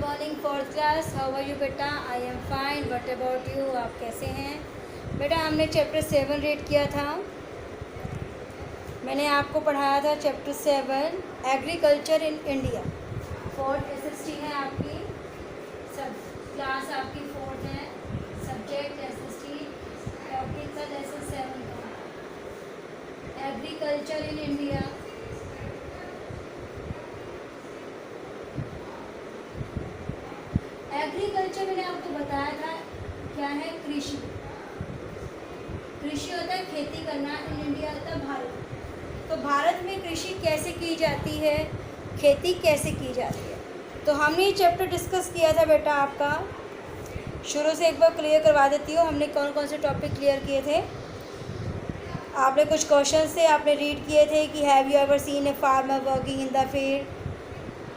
Morning fourth class. How are you बेटा? I am fine. What about you? आप कैसे हैं बेटा? हमने चैप्टर 7 रीड किया था। मैंने आपको पढ़ाया था chapter 7 agriculture in India. Fourth SST है आपकी, सब क्लास आपकी फोर्थ है, सब्जेक्ट एसएसटी, टॉपिक का लेसन 7 का एग्रीकल्चर इन इंडिया। एग्रीकल्चर मैंने आपको बताया था क्या है? कृषि। कृषि होता है खेती करना, इन इंडिया होता है भारत। तो भारत में कृषि कैसे की जाती है, खेती कैसे की जाती है, तो हमने ये चैप्टर डिस्कस किया था बेटा आपका। शुरू से एक बार क्लियर करवा देती हूँ, हमने कौन कौन से टॉपिक क्लियर किए थे। आपने कुछ क्वेश्चन से आपने रीड किए थे कि have you ever seen a farmer working in the field.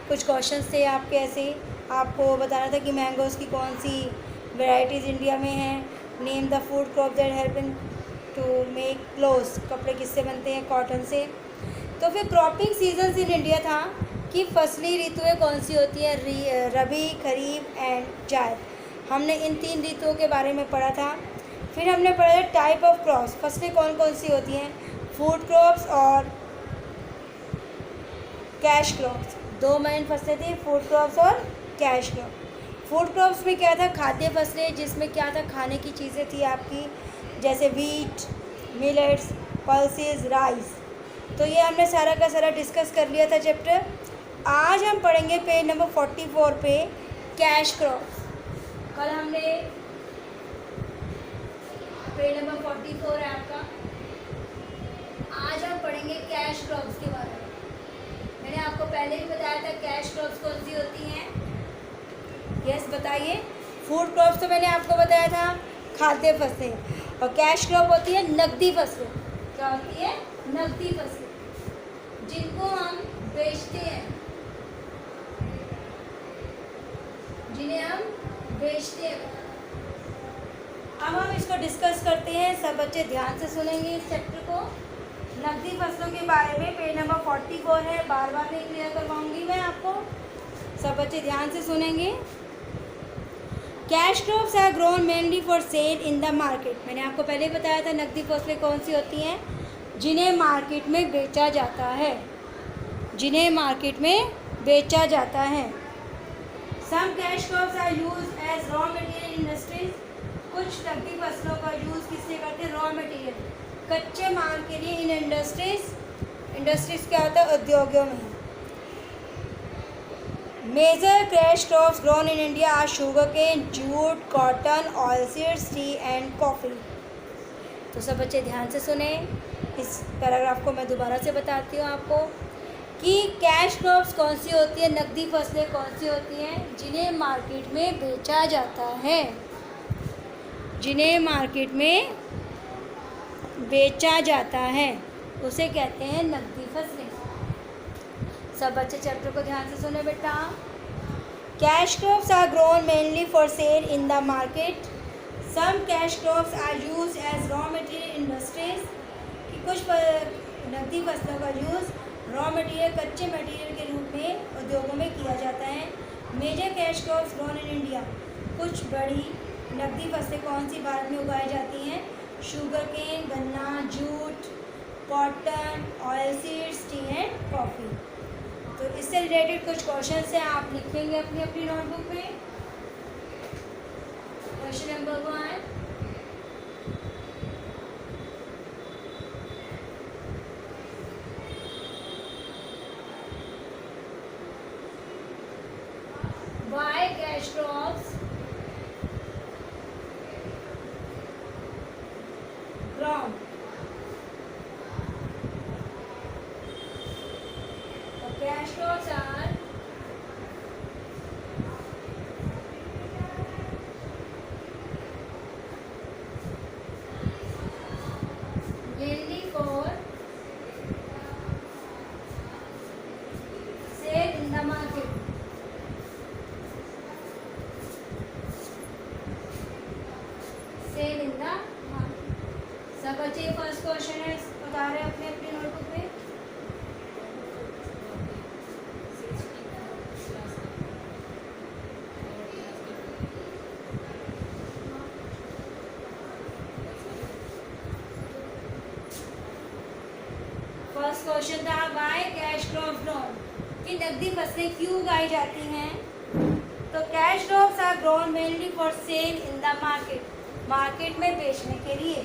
कुछ क्वेश्चंस थे आपके ऐसे, आपको बताना था कि मैंगोज़ की कौन सी वैरायटीज़ इंडिया में हैं। Name the food crop that helping to make clothes. कपड़े किससे बनते हैं? कॉटन से। तो फिर क्रॉपिंग सीजन्स इन इंडिया था कि फसली ऋतुएं कौन सी होती हैं, रबी, खरीफ एंड जायद। हमने इन 3 ऋतुओं के बारे में पढ़ा था। फिर हमने पढ़ा था टाइप ऑफ क्रॉप्स, फसलें कौन कौन सी होती हैं, फूड क्रॉप्स और कैश क्रॉप्स। 2 मेन फसलें थी, फूड क्रॉप्स और कैश क्रॉप। फूड क्रॉप्स में क्या था? खाद्य फसलें, जिसमें क्या था? खाने की चीज़ें थी आपकी, जैसे वीट, मिलेट्स, पल्सेस, राइस। तो ये हमने सारा का सारा डिस्कस कर लिया था चैप्टर। आज हम पढ़ेंगे पेज नंबर 44 पे कैश क्रॉप्स। कल हमने पेज नंबर 44 है आपका, आज हम पढ़ेंगे कैश क्रॉप्स के बारे में। मैंने आपको पहले भी बताया था कैश क्रॉप्स कौन सी होती हैं। यस बताइए। फूड क्रॉप्स तो मैंने आपको बताया था, खाद्य फसलें, और कैश क्रॉप होती है नकदी फसलें। क्या होती है? नकदी फसलें, जिनको हम बेचते हैं, जिन्हें हम बेचते हैं। अब हम इसको डिस्कस करते हैं। सब बच्चे ध्यान से सुनेंगे इस चैप्टर को। नकदी फसलों के बारे में पेज नंबर 44 है, बार बार नहीं क्लियर करवाऊंगी मैं आपको, सब बच्चे ध्यान से सुनेंगे। Cash crops are grown mainly for sale in the market. मैंने आपको पहले बताया था नकदी फसलें कौन सी होती हैं, जिन्हें मार्केट में बेचा जाता है, जिन्हें मार्केट में बेचा जाता है। Some cash crops are use as raw material industries. कुछ नकदी फसलों का यूज़ किससे करते हैं? रॉ मटेरियल, कच्चे माल के लिए इन इंडस्ट्रीज क्या होता है? उद्योगों में। Major cash crops grown in India are sugar cane, jute, cotton, oilseeds, tea and coffee. तो सब बच्चे ध्यान से सुने। इस पैराग्राफ को मैं दोबारा से बताती हूँ आपको कि कैश क्रॉप्स कौन सी होती है, नकदी फसलें कौन सी होती हैं, जिन्हें मार्केट में बेचा जाता है, जिन्हें मार्केट में बेचा जाता है, उसे कहते हैं नकदी फसलें। सब बच्चे चैप्टर को ध्यान से सुने बेटा। Cash crops are grown mainly for sale in the market. Some cash crops are use as raw material industries. कि कुछ नकदी फसलों का यूज़ रॉ मटेरियल, कच्चे मटेरियल के रूप में उद्योगों में किया जाता है। Major cash crops grown in India. कुछ बड़ी नकदी फसलें कौन सी भारत में उगाई जाती हैं? शुगर केन, गन्ना, jute, cotton, oilseeds, tea and coffee. तो इससे रिलेटेड कुछ क्वेश्चन हैं, आप लिखेंगे अपनी अपनी नोटबुक में। Question number 1, why cash crops grown? Cash crops are mainly for sale in the market. Sale in the market. सब बच्चे फर्स्ट क्वेश्चन है बता रहे हैं अपने अपनी नोटबुक में। क्वेश्चन था वाई कैश क्रॉप्स ग्रोन, कि नकदी फसलें क्यों उगाई जाती हैं। तो cash crops are grown mainly for sale in the market, market में बेचने के लिए।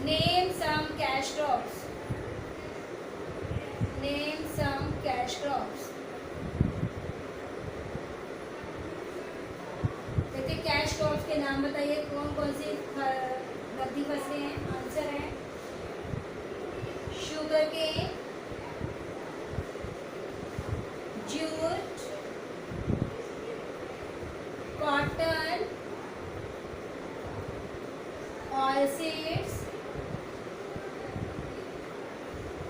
Name some cash crops, name some cash crops. देखिए कैश क्रॉप्स के नाम बताइए, कौन कौन सी नकदी फसलें हैं। आंसर है sugar cane, jute, cotton, oil seeds,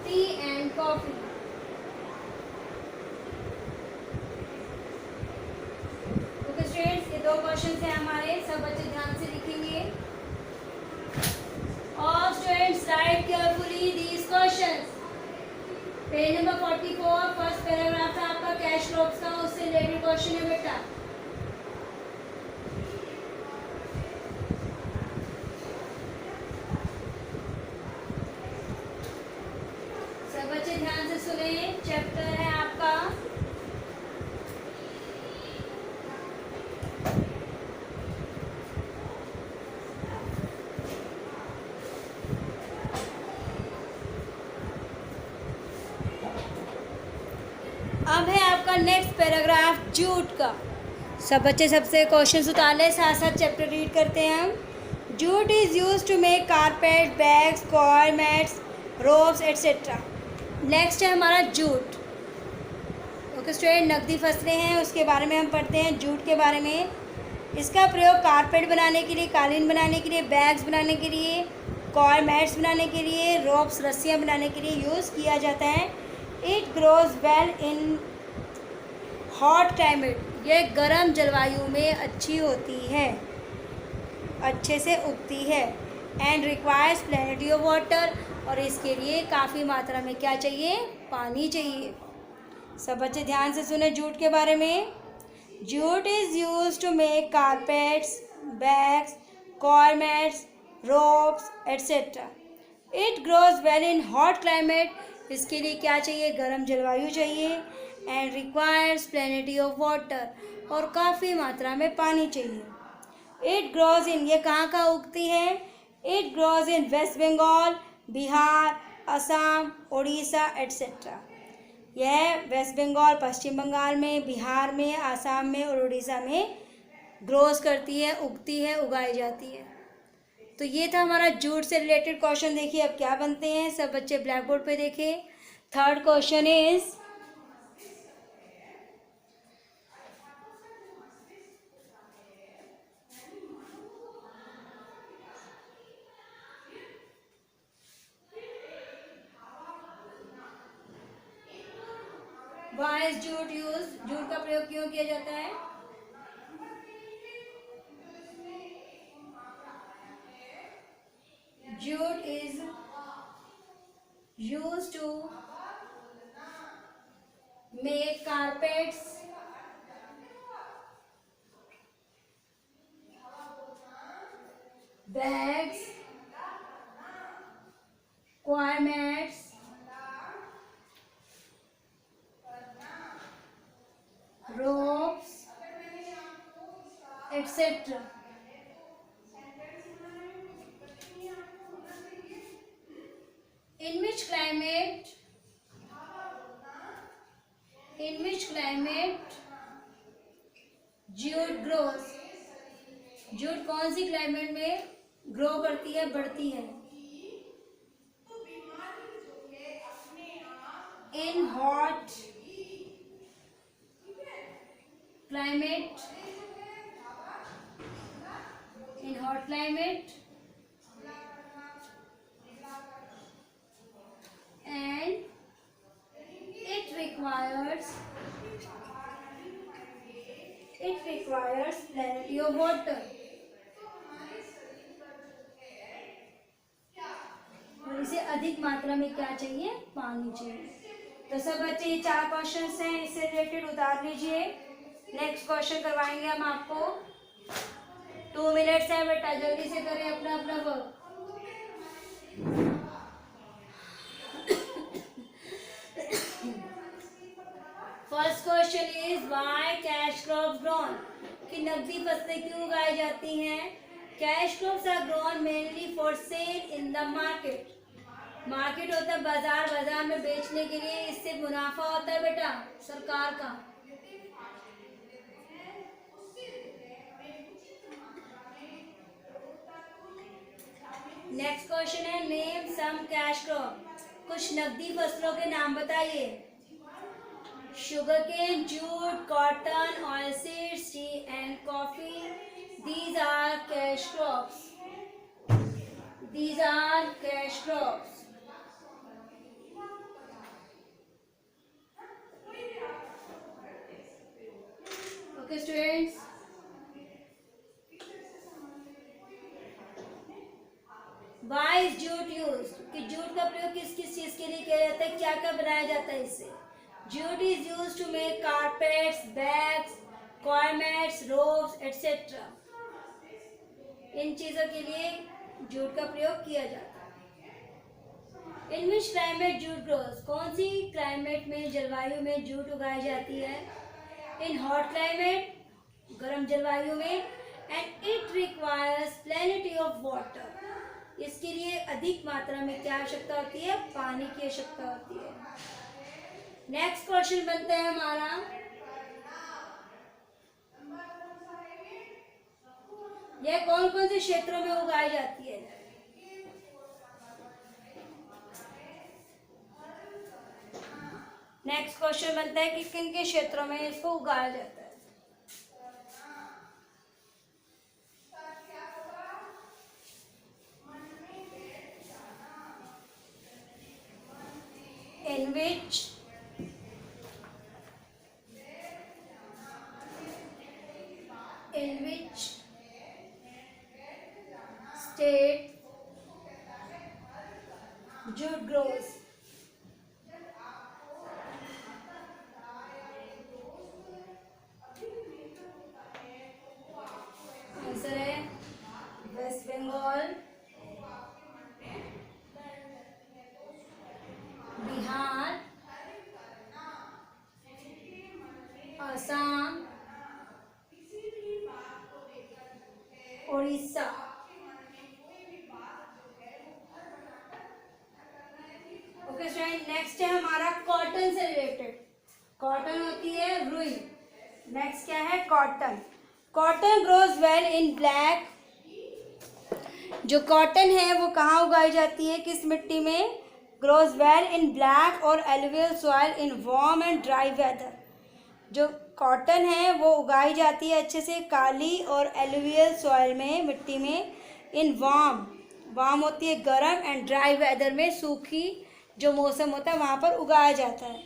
tea and coffee. Okay students, ये दो क्वेश्चन हैं हमारे, सब बच्चे ध्यान से लिखेंगे। All students write carefully these questions. Page number 44 first paragraph था आपका कैश क्रॉप्स का, उससे रिलेटेड क्वेश्चन है बेटा। सब बच्चे ध्यान से सुने, चैप्टर है आपका अब है आपका नेक्स्ट पैराग्राफ जूट का। सब बच्चे सबसे क्वेश्चन उतार ले, साथ साथ चैप्टर रीड करते हैं हम। Jute is use to make carpet, bags, coir mats, ropes etcetera. Next है हमारा जूट। ओके स्टूडेंट, नकदी फसलें हैं उसके बारे में हम पढ़ते हैं, जूट के बारे में। इसका प्रयोग कारपेट बनाने के लिए, कालीन बनाने के लिए, बैग्स बनाने के लिए, कॉय मैट्स बनाने के लिए, रोप्स रस्सियाँ बनाने के लिए यूज़ किया जाता है। It grows well in hot climate, यह गर्म जलवायु में अच्छी होती है, अच्छे से उगती है। And requires plenty of water, और इसके लिए काफ़ी मात्रा में क्या चाहिए, पानी चाहिए। सब बच्चे ध्यान से सुने जूट के बारे में। Jute is use to make carpets, bags, coir mats, ropes etcetera. It grows well in hot climate, इसके लिए क्या चाहिए, गर्म जलवायु चाहिए। And requires plenty of water, और काफ़ी मात्रा में पानी चाहिए। इट ग्रोज इन, ये कहाँ उगती है, it grows in West Bengal, Bihar, Assam, Orissa etcetera. यह वेस्ट बंगाल, पश्चिम बंगाल में, बिहार में, आसाम में और उड़ीसा में ग्रोज करती है, उगती है, उगाई जाती है। तो ये था हमारा जूट से रिलेटेड क्वेश्चन। देखिए अब क्या बनते हैं, सब बच्चे ब्लैक बोर्ड पे देखें। Third question is why is jute use, jute का प्रयोग क्यों किया जाता है। Jute is use to make carpets, bags, coir mats, ropes etc. In which climate jute grows, जूट कौन सी क्लाइमेट में ग्रो करती है, बढ़ती है। In hot climate, in hot climate and it requires plenty of water, और इसे अधिक मात्रा में क्या चाहिए, पानी चाहिए। तो सब बच्चे ये 4 क्वेश्चंस हैं, इससे रिलेटेड उतार लीजिए। नेक्स्ट क्वेश्चन करवाएंगे हम आपको। 2 मिनट्स है बेटा, जल्दी से करें अपना अपना work. First question is why cash crops grown, कि नकदी फसलें क्यों उगाई जाती हैं। Cash crops are grown mainly for sale in the market. Market होता है बाजार, बाजार में बेचने के लिए, इससे मुनाफा होता है बेटा सरकार का। नेक्स्ट क्वेश्चन है नेम सम कैश क्रॉप, कुछ नकदी फसलों के नाम बताइए। Sugarcane, jute, cotton, oilseeds, tea and coffee. These are cash crops. These are cash crops. Okay, students. Why is jute used? कि jute का प्रयोग किस किस चीज के लिए किया जाता है, क्या क्या बनाया जाता है इससे। Jute is used to make carpets, bags, coir mats, ropes, etc. इन चीजों के लिए जूट का प्रयोग किया जाता है। In which climate jute grows? कौन सी क्लाइमेट में, जलवायु में जूट उगाई जाती है। In hot climate, गर्म जलवायु में। And it requires plenty of water. इसके लिए अधिक मात्रा में क्या आवश्यकता होती है, पानी की आवश्यकता होती है। नेक्स्ट क्वेश्चन बनता है हमारा, यह कौन कौन से क्षेत्रों में उगाई जाती है। नेक्स्ट क्वेश्चन बनता है कि किन के क्षेत्रों में इसको उगाया जाता है। In which state jute grows? Answer है West Bengal, Bihar, Assam, Orissa. Okay student, next है हमारा कॉटन से रिलेटेड। कॉटन होती है रुई। नेक्स्ट क्या है, cotton. Cotton grows well in black. जो कॉटन है वो कहाँ उगाई जाती है, किस मिट्टी में। ग्रोज वेल इन ब्लैक और alluvial soil in warm and dry weather. जो कॉटन है वो उगाई जाती है अच्छे से काली और एलुवियल सॉइल में, मिट्टी में। इन वार्म होती है गर्म, एंड ड्राई वेदर में, सूखी जो मौसम होता है वहाँ पर उगाया जाता है।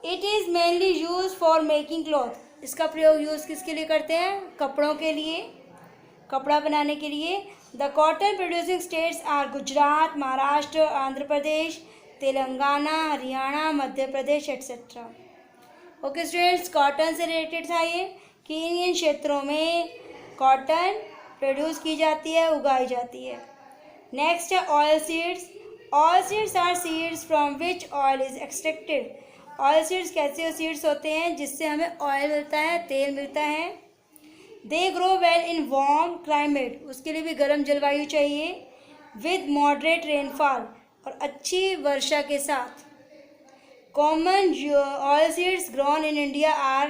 It is mainly use for making cloth. इसका प्रयोग यूज़ किसके लिए करते हैं, कपड़ों के लिए, कपड़ा बनाने के लिए। The cotton producing states are Gujarat, Maharashtra, Andhra Pradesh, Telangana, Haryana, Madhya Pradesh etcetera. Okay students, cotton से रिलेटेड था ये कि इन क्षेत्रों में कॉटन प्रोड्यूस की जाती है, उगाई जाती है। नेक्स्ट है oil seeds. Oil seeds are seeds from which oil is extracted. Oil seeds कैसे सीड्स होते हैं जिससे हमें ऑयल मिलता है, तेल मिलता है। They grow well in warm climate, उसके लिए भी गर्म जलवायु चाहिए। विद मॉडरेट रेनफॉल, और अच्छी वर्षा के साथ। Common oil seeds grown in India are,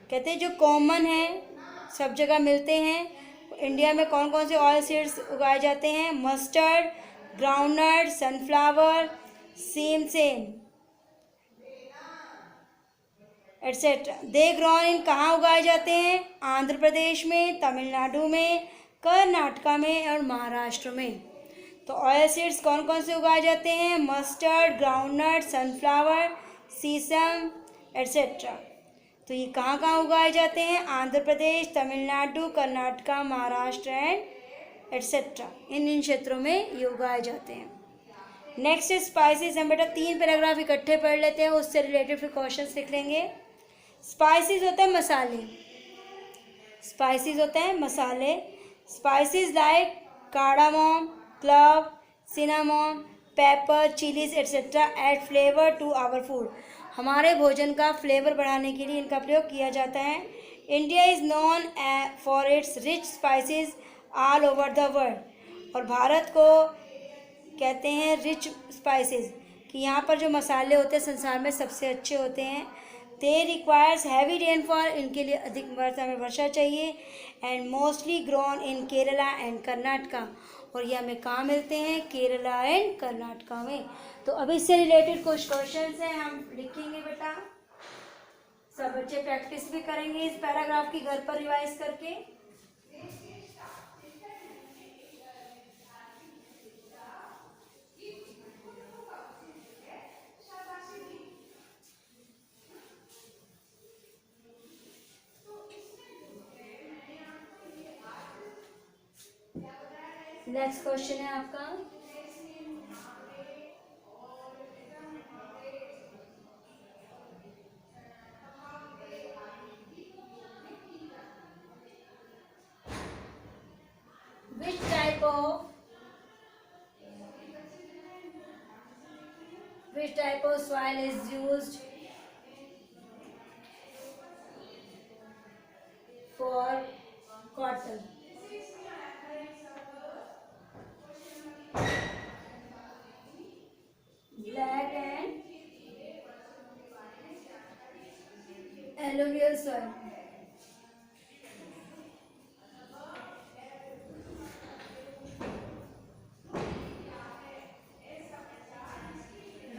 कहते हैं जो कॉमन है, सब जगह मिलते हैं। इंडिया में कौन कौन से ऑयल सीड्स उगाए जाते हैं, mustard, groundnut, sunflower, same etcetera. They grown in कहाँ उगाए जाते हैं, आंध्र प्रदेश में, तमिलनाडु में, कर्नाटका में और महाराष्ट्र में। तो ऑयल सीड्स कौन कौन से उगाए जाते हैं, मस्टर्ड, ग्राउंडनट, सनफ्लावर, सीसम एट्सेट्रा। तो ये कहाँ कहाँ उगाए जाते हैं, आंध्र प्रदेश, तमिलनाडु, कर्नाटका, महाराष्ट्र एंड एट्सेट्रा। इन क्षेत्रों में ये उगाए जाते हैं। Next spices. हम बेटा 3 पैराग्राफ इकट्ठे पढ़ लेते हैं, उससे रिलेटेड फिर क्वेश्चंस लिख लेंगे। स्पाइसेस होते हैं मसाले। स्पाइसेस होते हैं मसाले। Spices like cardamom, clove, cinnamon, pepper, chilies etc. add flavor to our food. हमारे भोजन का फ्लेवर बढ़ाने के लिए इनका प्रयोग किया जाता है. India is known for its rich spices all over the world. और भारत को कहते हैं रिच स्पाइसेस, कि यहाँ पर जो मसाले होते हैं संसार में सबसे अच्छे होते हैं. दे रिक्वायर्स हैवी रेनफॉल, इनके लिए अधिक मात्रा में वर्षा चाहिए. And mostly grown in Kerala and Karnataka. और ये हमें कहाँ मिलते हैं? केरला एंड कर्नाटका में. तो अब इससे रिलेटेड कुछ क्वेश्चन हैं, हम लिखेंगे बेटा. सब बच्चे प्रैक्टिस भी करेंगे इस पैराग्राफ की घर पर रिवाइज करके. नेक्स्ट क्वेश्चन है आपका. Which type of soil is used for cotton? Black and alluvial soil.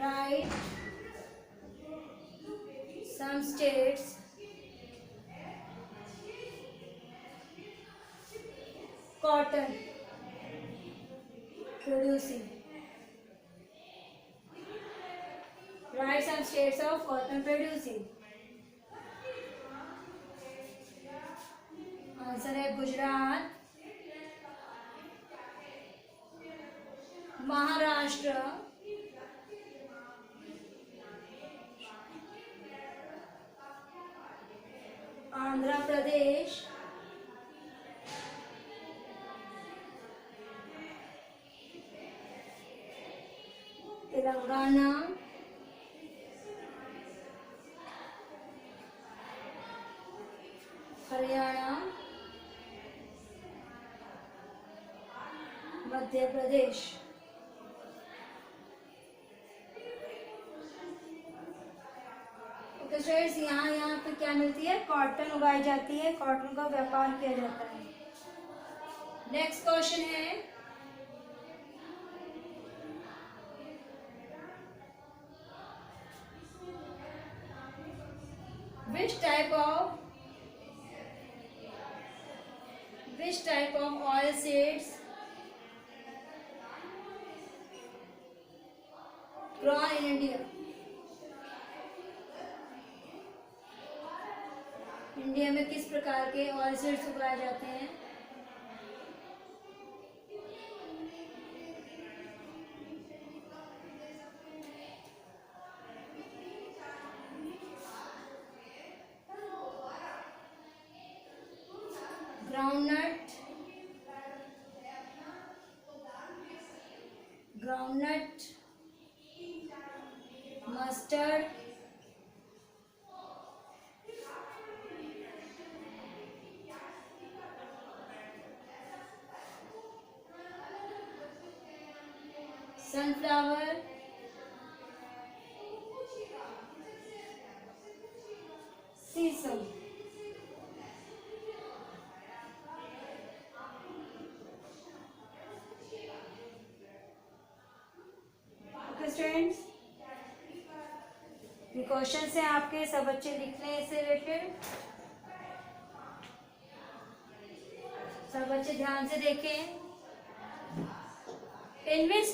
Right. Some states cotton producing. Write some states of cotton producing. Answer है गुजरात, महाराष्ट्र, आंध्र प्रदेश, तेलंगाना, हरियाणा, मध्य प्रदेश. ओके स्टूडेंट्स, यहाँ पे क्या मिलती है? कॉटन उगाई जाती है, कॉटन का व्यापार किया जाता है. नेक्स्ट क्वेश्चन है, which type of oil seeds grown in India? India में किस प्रकार के ऑयल सीड्स उगाए जाते हैं? ग्राउंडनट, मस्टर्ड, सनफ्लावर, सीसम. स्टूडेंट्स, ये क्वेश्चन हैं आपके, सब बच्चे लिख लें इससे रिलेटेड. सब बच्चे ध्यान से देखें. In which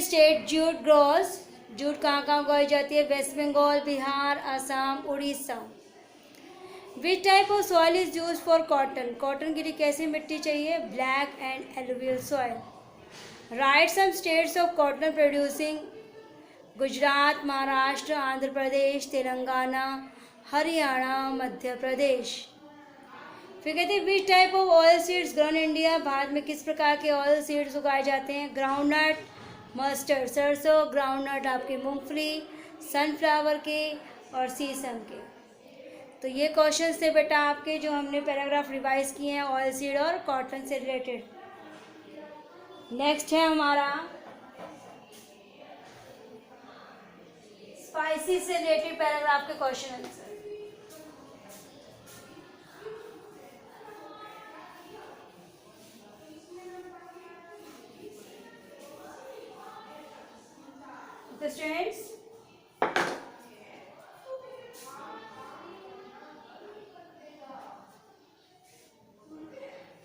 state jute grows? Jute कहाँ कहाँ उगाई जाती है? West Bengal, Bihar, Assam, Orissa. Which type of soil is used for cotton? Cotton के लिए कैसी मिट्टी चाहिए? Black and alluvial soil. Write some states of cotton producing. Gujarat, Maharashtra, Andhra Pradesh, Telangana, Haryana, Madhya Pradesh. फिर कहते हैं which type of oil seeds grown India, Bharat में किस प्रकार के ऑयल सीड्स उगाए जाते हैं? ग्राउंडनट, मस्टर्ड सरसों, ग्राउंडनट आपके मूंगफली, सनफ्लावर के और सीसम के। तो ये क्वेश्चंस थे बेटा आपके जो हमने पैराग्राफ रिवाइज किए हैं ऑयल सीड और कॉटन से रिलेटेड। नेक्स्ट है हमारा स्पाइसेस से रिलेटेड पैराग्राफ के question answer. Okay, students,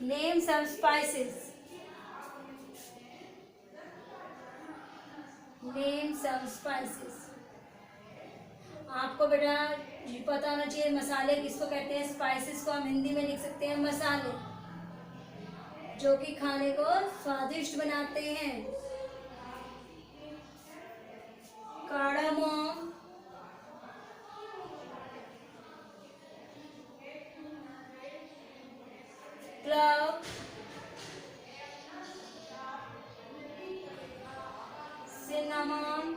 name some spices. Name some spices. आपको बेटा पता होना चाहिए मसाले किसको कहते हैं। स्पाइसेस को हम हिंदी में लिख सकते हैं मसाले, जो कि खाने को स्वादिष्ट बनाते हैं। Cardamom, clove, cinnamon,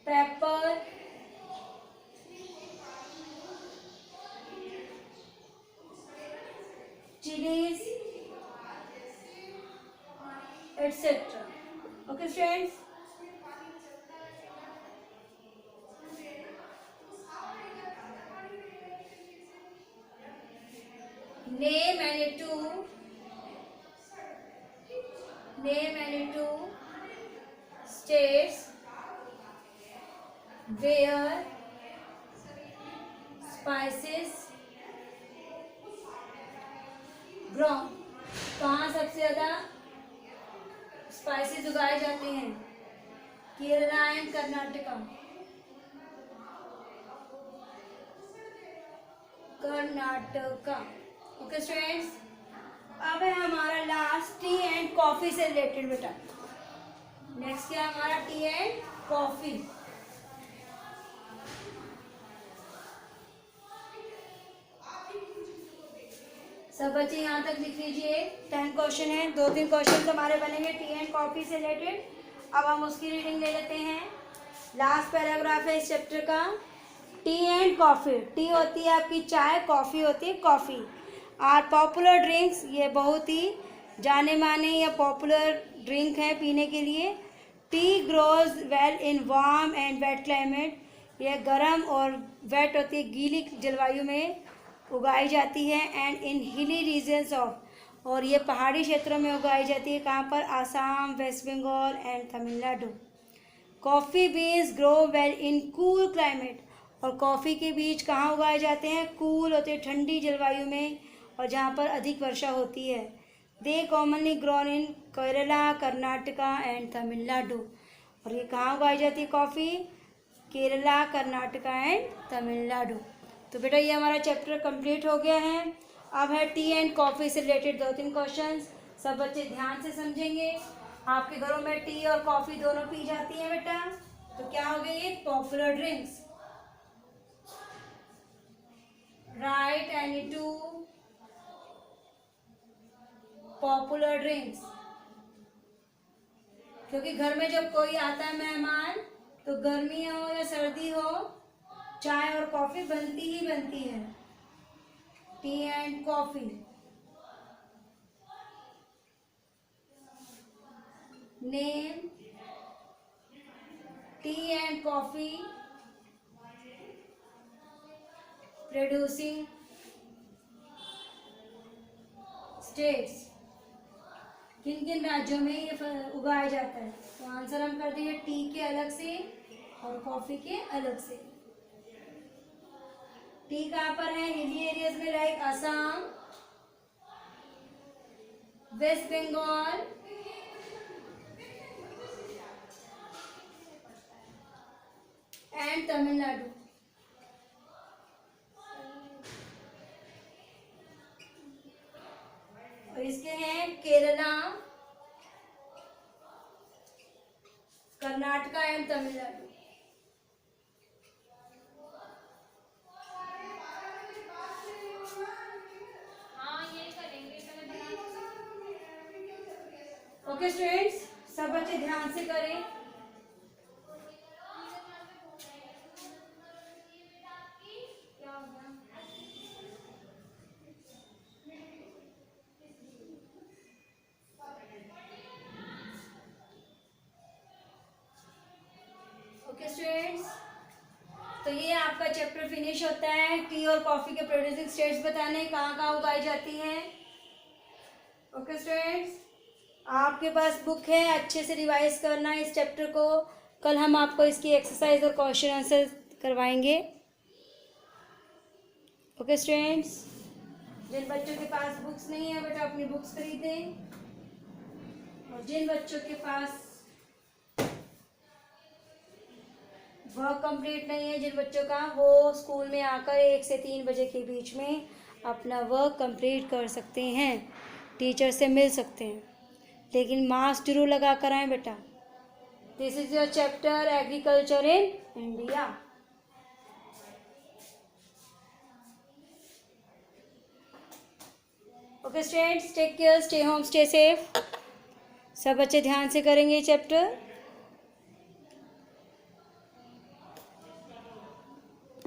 pepper, chillies, etcetera. Okay students, name any two states where spices grow। कहाँ सबसे ज्यादा स्पाइसेस उगाए जाते हैं? Kerala and Karnataka. Karnataka. Okay students, अब है हमारा लास्ट टी एंड कॉफी से रिलेटेड बेटा। नेक्स्ट क्या हमारा टी एंड कॉफी। सब बच्चे यहाँ तक लिख लीजिए। 10 क्वेश्चन है, 2-3 क्वेश्चन हमारे बनेंगे टी एंड कॉफी से रिलेटेड। अब हम उसकी रीडिंग ले लेते हैं। लास्ट पैराग्राफ है इस चैप्टर का, टी एंड कॉफी। टी होती है आपकी चाय, कॉफी होती है कॉफ़ी। आर पॉपुलर ड्रिंक्स, ये बहुत ही जाने माने या पॉपुलर ड्रिंक है पीने के लिए। Tea grows well in warm and wet climate, यह गर्म और वेट होती है गीली जलवायु में उगाई जाती है। एंड इन हिली रीजन्स ऑफ, और ये पहाड़ी क्षेत्रों में उगाई जाती है। कहाँ पर? Assam, West Bengal and Tamil Nadu. Coffee beans grow well in cool climate, और कॉफ़ी के बीज कहाँ उगाए जाते हैं? कूल होते हैं ठंडी जलवायु में और जहाँ पर अधिक वर्षा होती है। They commonly grown in Kerala, Karnataka and Tamil Nadu, और ये कहाँ उगाई जाती है कॉफ़ी? केरला, कर्नाटका एंड तमिलनाडु। तो बेटा ये हमारा चैप्टर कंप्लीट हो गया है। अब है टी एंड कॉफ़ी से रिलेटेड 2-3 क्वेश्चंस। सब बच्चे ध्यान से समझेंगे। आपके घरों में टी और कॉफ़ी दोनों पी जाती है बेटा, तो क्या हो गए ये? Popular drinks. Right any two popular drinks, क्योंकि घर में जब कोई आता है मेहमान, तो गर्मी हो या सर्दी हो, चाय और कॉफ़ी बनती ही बनती है। T and coffee. Name T and coffee producing states, किन किन राज्यों में ये उगाया जाता है? तो आंसर हम कर देंगे टी के अलग से और कॉफ़ी के अलग से। टी कहाँ पर है? हिली एरियाज में, लाइक असम, वेस्ट बंगाल एंड तमिलनाडु। और इसके हैं Kerala, Karnataka and Tamil Nadu. Okay students, सब बच्चे ध्यान से करें। ओके स्टूडेंट्स, तो ये आपका चैप्टर फिनिश होता है। टी और कॉफी के प्रोड्यूसिंग स्टेट्स बताने, कहाँ कहाँ उगाई जाती हैं। ओके स्टूडेंट्स, आपके पास बुक है, अच्छे से रिवाइज करना है इस चैप्टर को। कल हम आपको इसकी एक्सरसाइज और क्वेश्चन आंसर करवाएंगे। ओके स्टूडेंट्स, जिन बच्चों के पास बुक्स नहीं है बेटा अपनी बुक्स खरीदें, और जिन बच्चों के पास वर्क कंप्लीट नहीं है, जिन बच्चों का, वो स्कूल में आकर 1 से 3 बजे के बीच में अपना वर्क कंप्लीट कर सकते हैं, टीचर से मिल सकते हैं, लेकिन मास्क जरूर लगा कर आएँ बेटा। This is your chapter agriculture in India. Okay students, take care, stay home, stay safe. सब बच्चे ध्यान से करेंगे ये चैप्टर।